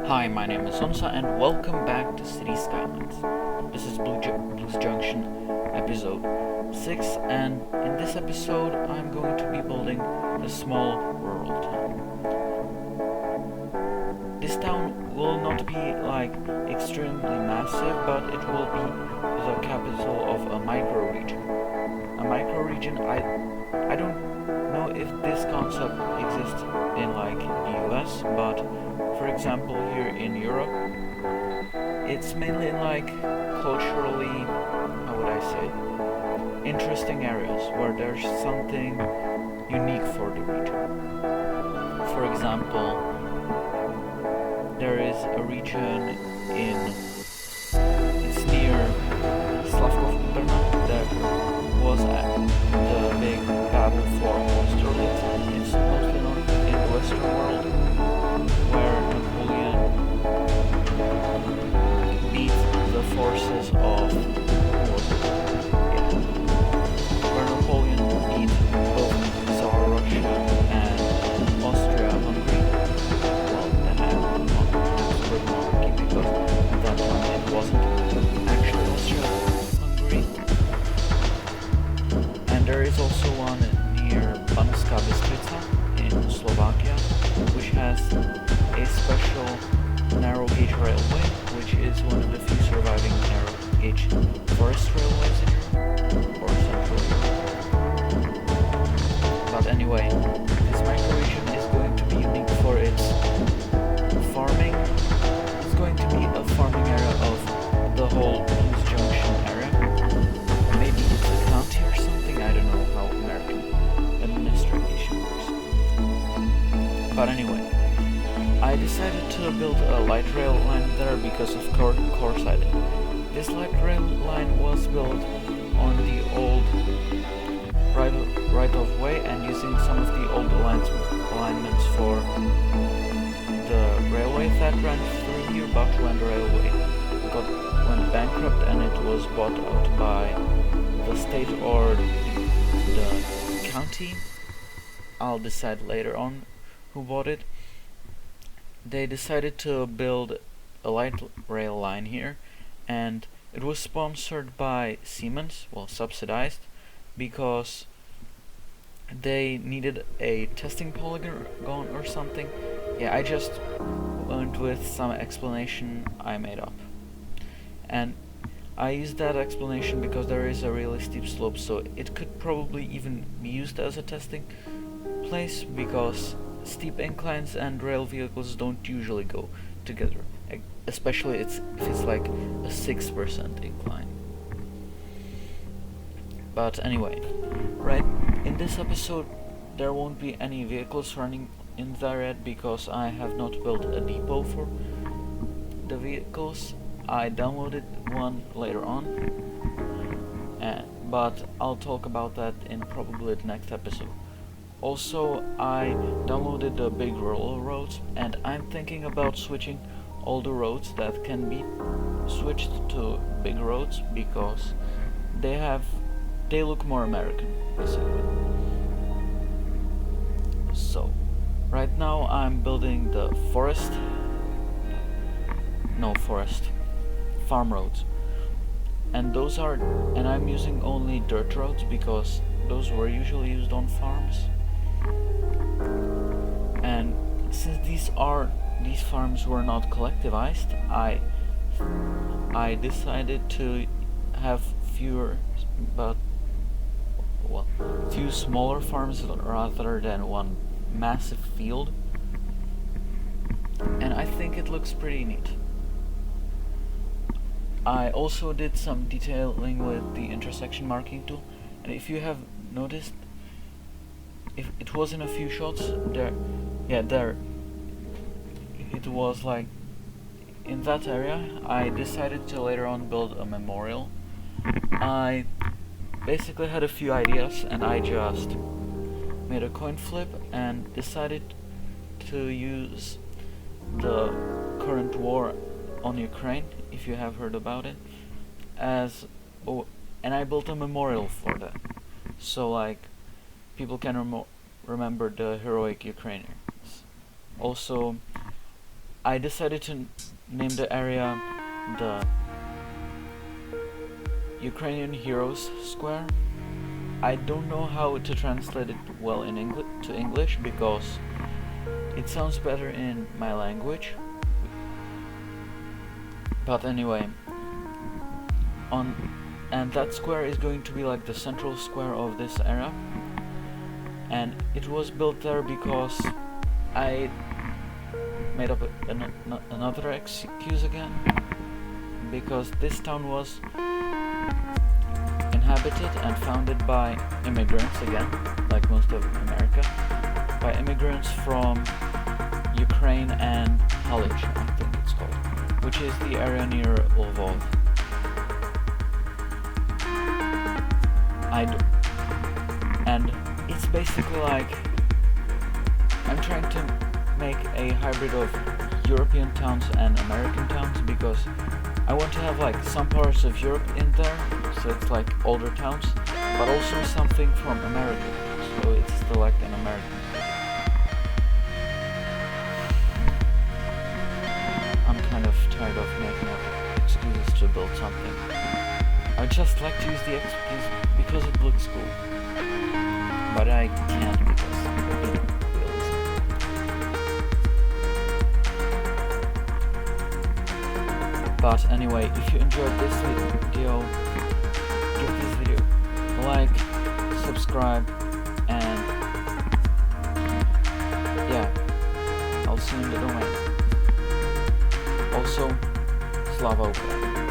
Hi, my name is Sonsa and welcome back to City Skylines. This is Blues Junction episode 6, and in this episode I'm going to be building a small rural town. This town will not be like extremely massive, but it will be the capital of a micro-region. A micro-region, I don't know if this concept exists in like the US, but for example here in Europe it's mainly in like culturally, how would I say, interesting areas where there's something unique for the region. For example, there is a region it's near Slavkov there was the big battle for Austerlitz. It's mostly known in the Western world, where Napoleon beat the forces of where Napoleon beat both Tsar Russia and Austria-Hungary. Well, the Habsburg monarchy, because at that time it wasn't actually Austria-Hungary. And there is also one near Banská Bystrica in Slovakia, which has a special narrow gauge railway, which is one of the few surviving narrow gauge forest railways in Europe or Central Europe. But anyway, this microregion is going to be unique for its farming. It's going to be a farming area of the whole Blues Junction area. Maybe it's a county or something, I don't know how American administration works. But anyway, I decided to build a light rail line there because of course I did. This light rail line was built on the old right of way and using some of the old alignments for the railway that ran through here, but when the railway went bankrupt and it was bought out by the state or the county, I'll decide later on who bought it. They decided to build a light rail line here, and it was sponsored by Siemens, well, subsidized, because they needed a testing polygon or something. Yeah, I just went with some explanation I made up. And I used that explanation because there is a really steep slope, so it could probably even be used as a testing place, because steep inclines and rail vehicles don't usually go together, especially if it's like a 6% incline. But anyway, right, in this episode there won't be any vehicles running in there yet because I have not built a depot for the vehicles. I downloaded one later on, but I'll talk about that in probably the next episode. Also, I downloaded the big rural roads, and I'm thinking about switching all the roads that can be switched to big roads because they look more American, basically. So, right now I'm building the farm roads, and I'm using only dirt roads because those were usually used on farms. And since these farms were not collectivized, I decided to have few smaller farms rather than one massive field, and I think it looks pretty neat. I also did some detailing with the intersection marking tool, and if you have noticed, if it was in a few shots there it was like in that area. I decided to later on build a memorial. I basically had a few ideas and I just made a coin flip and decided to use the current war on Ukraine, if you have heard about it, and I built a memorial for that, so like people can remember the heroic Ukrainians. Also, I decided to name the area the Ukrainian Heroes Square. I don't know how to translate it well in English because it sounds better in my language. But anyway, and that square is going to be like the central square of this era, and it was built there because I made up another excuse again, because this town was inhabited and founded by immigrants again, like most of America, by immigrants from Ukraine and Halych, I think it's called, which is the area near Lvov. And it's basically like I'm trying to make a hybrid of European towns and American towns, because I want to have like some parts of Europe in there, so it's like older towns, but also something from America, so it's still like an American city. I'm kind of tired of making up excuses to build something. I just like to use the excuse because it looks cool, but I can't because it feels. But anyway, if you enjoyed this video, give this video a like, subscribe, and yeah, I'll see you in the domain. Also, Slava Ukraini.